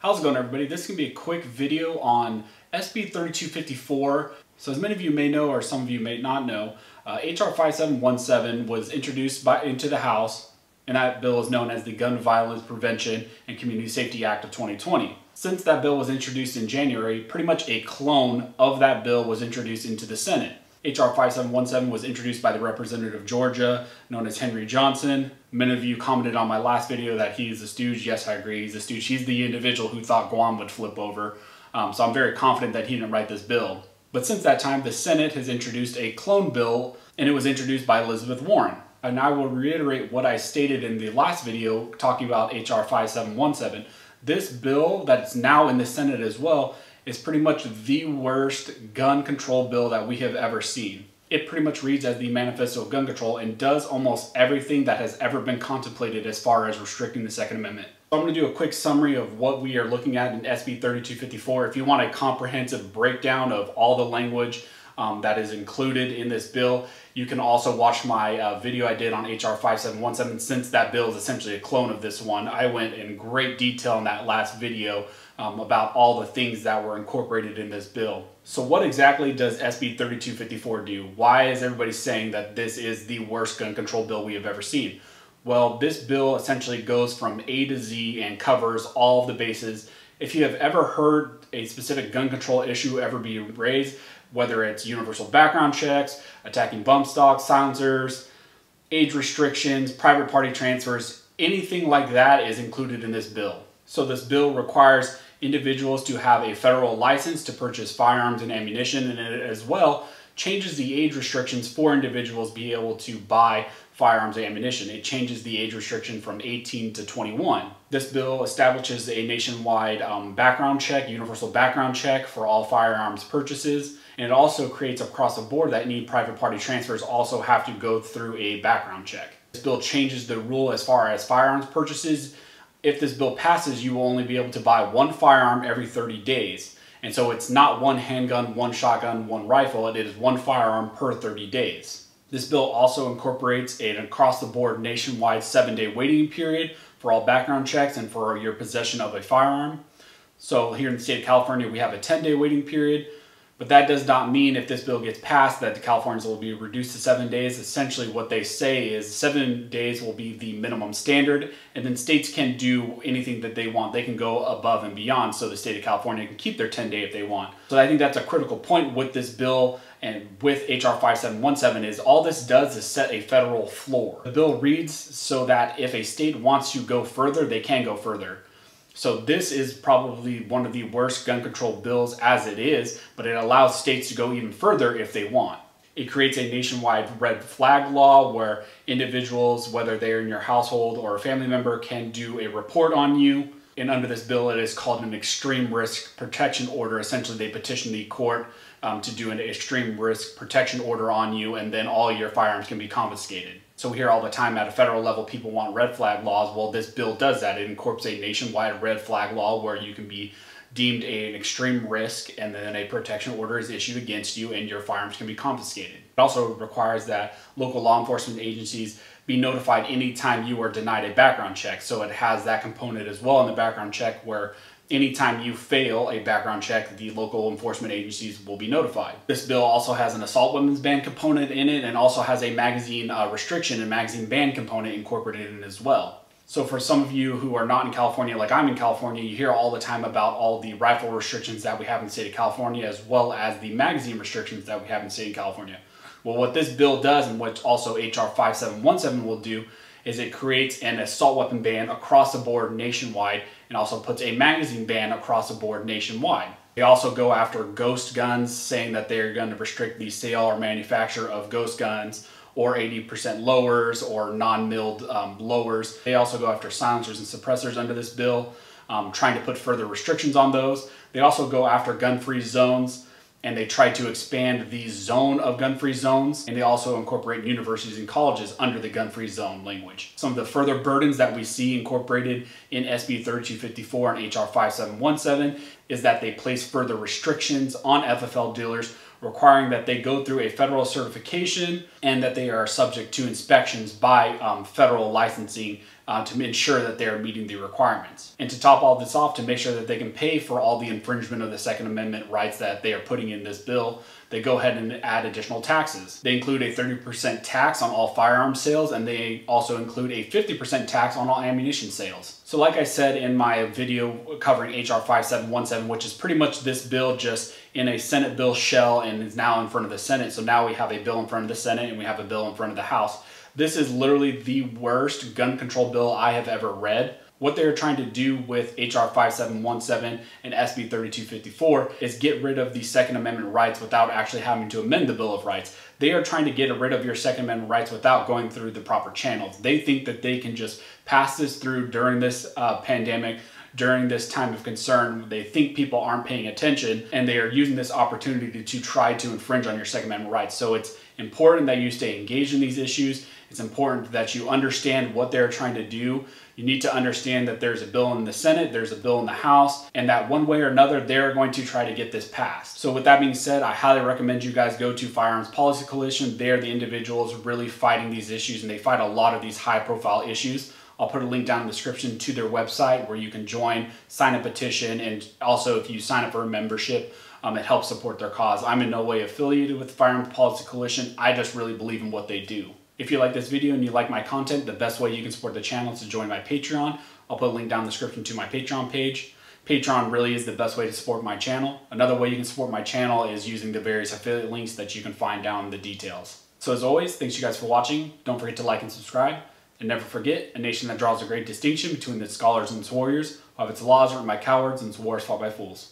How's it going, everybody? This is going to be a quick video on SB 3254. So as many of you may know, or some of you may not know, HR 5717 was introduced into the House, and that bill is known as the Gun Violence Prevention and Community Safety Act of 2020. Since that bill was introduced in January, pretty much a clone of that bill was introduced into the Senate. HR 5717 was introduced by the representative of Georgia, known as Henry Johnson. Many of you commented on my last video that he is a stooge. Yes, I agree, he's a stooge. He's the individual who thought Guam would flip over. So I'm very confident that he didn't write this bill. But since that time, the Senate has introduced a clone bill, and it was introduced by Elizabeth Warren. And I will reiterate what I stated in the last video talking about HR 5717. This bill that's now in the Senate as well is pretty much the worst gun control bill that we have ever seen. It pretty much reads as the Manifesto of Gun Control and does almost everything that has ever been contemplated as far as restricting the Second Amendment. So I'm going to do a quick summary of what we are looking at in SB 3254. If you want a comprehensive breakdown of all the language that is included in this bill, you can also watch my video I did on HR 5717. Since that bill is essentially a clone of this one, I went in great detail in that last video about all the things that were incorporated in this bill. So what exactly does SB 3254 do? Why is everybody saying that this is the worst gun control bill we have ever seen? Well, this bill essentially goes from A to Z and covers all of the bases. If you have ever heard a specific gun control issue ever be raised, whether it's universal background checks, attacking bump stocks, silencers, age restrictions, private party transfers, anything like that is included in this bill. So this bill requires individuals to have a federal license to purchase firearms and ammunition, and it as well changes the age restrictions for individuals to be able to buy firearms and ammunition. It changes the age restriction from 18 to 21. This bill establishes a nationwide background check, universal background check for all firearms purchases, and it also creates across the board that any private party transfers also have to go through a background check. This bill changes the rule as far as firearms purchases. If this bill passes, you will only be able to buy one firearm every 30 days. And so it's not one handgun, one shotgun, one rifle. It is one firearm per 30 days. This bill also incorporates an across-the-board nationwide 7-day waiting period for all background checks and for your possession of a firearm. So here in the state of California, we have a 10-day waiting period. But that does not mean if this bill gets passed that the Californians will be reduced to 7 days. Essentially what they say is 7 days will be the minimum standard, and then states can do anything that they want. They can go above and beyond, so the state of California can keep their 10-day if they want. So I think that's a critical point with this bill and with HR 5717 is all this does is set a federal floor. The bill reads so that if a state wants to go further, they can go further. So this is probably one of the worst gun control bills as it is, but it allows states to go even further if they want. It creates a nationwide red flag law where individuals, whether they're in your household or a family member, can do a report on you. And under this bill, it is called an extreme risk protection order. Essentially, they petition the court to do an extreme risk protection order on you, and then all your firearms can be confiscated. So we hear all the time at a federal level people want red flag laws. Well, this bill does that. It incorporates a nationwide red flag law where you can be deemed an extreme risk and then a protection order is issued against you and your firearms can be confiscated. It also requires that local law enforcement agencies be notified anytime you are denied a background check. So it has that component as well in the background check where anytime you fail a background check, the local enforcement agencies will be notified. This bill also has an assault weapons ban component in it and also has a magazine restriction and magazine ban component incorporated in it as well. So for some of you who are not in California, like I'm in California, you hear all the time about all the rifle restrictions that we have in the state of California as well as the magazine restrictions that we have in the state of California. Well, what this bill does and what also HR 5717 will do is it creates an assault weapon ban across the board nationwide and also puts a magazine ban across the board nationwide. They also go after ghost guns, saying that they're going to restrict the sale or manufacture of ghost guns or 80% lowers or non-milled lowers. They also go after silencers and suppressors under this bill, trying to put further restrictions on those. They also go after gun-free zones, and they try to expand the zone of gun-free zones, and they also incorporate universities and colleges under the gun-free zone language. Some of the further burdens that we see incorporated in SB 3254 and HR 5717 is that they place further restrictions on FFL dealers requiring that they go through a federal certification and that they are subject to inspections by federal licensing to ensure that they are meeting the requirements. And to top all this off, to make sure that they can pay for all the infringement of the Second Amendment rights that they are putting in this bill, they go ahead and add additional taxes. They include a 30% tax on all firearms sales, and they also include a 50% tax on all ammunition sales. So like I said in my video covering HR 5717, which is pretty much this bill just in a Senate bill shell and is now in front of the Senate. So now we have a bill in front of the Senate and we have a bill in front of the House. This is literally the worst gun control bill I have ever read. What they're trying to do with HR 5717 and SB 3254 is get rid of the Second Amendment rights without actually having to amend the Bill of Rights. They are trying to get rid of your Second Amendment rights without going through the proper channels. They think that they can just pass this through during this pandemic, during this time of concern. They think people aren't paying attention, and they are using this opportunity to try to infringe on your Second Amendment rights. So it's important that you stay engaged in these issues. It's important that you understand what they're trying to do. You need to understand that there's a bill in the Senate, there's a bill in the House, and that one way or another, they're going to try to get this passed. So with that being said, I highly recommend you guys go to Firearms Policy Coalition. They're the individuals really fighting these issues, and they fight a lot of these high-profile issues. I'll put a link down in the description to their website where you can join, sign a petition, and also if you sign up for a membership, it helps support their cause. I'm in no way affiliated with the Firearms Policy Coalition. I just really believe in what they do. If you like this video and you like my content, the best way you can support the channel is to join my Patreon. I'll put a link down in the description to my Patreon page. Patreon really is the best way to support my channel. Another way you can support my channel is using the various affiliate links that you can find down in the details. So as always, thanks you guys for watching. Don't forget to like and subscribe. And never forget, a nation that draws a great distinction between its scholars and its warriors, of its laws written by cowards and its wars fought by fools.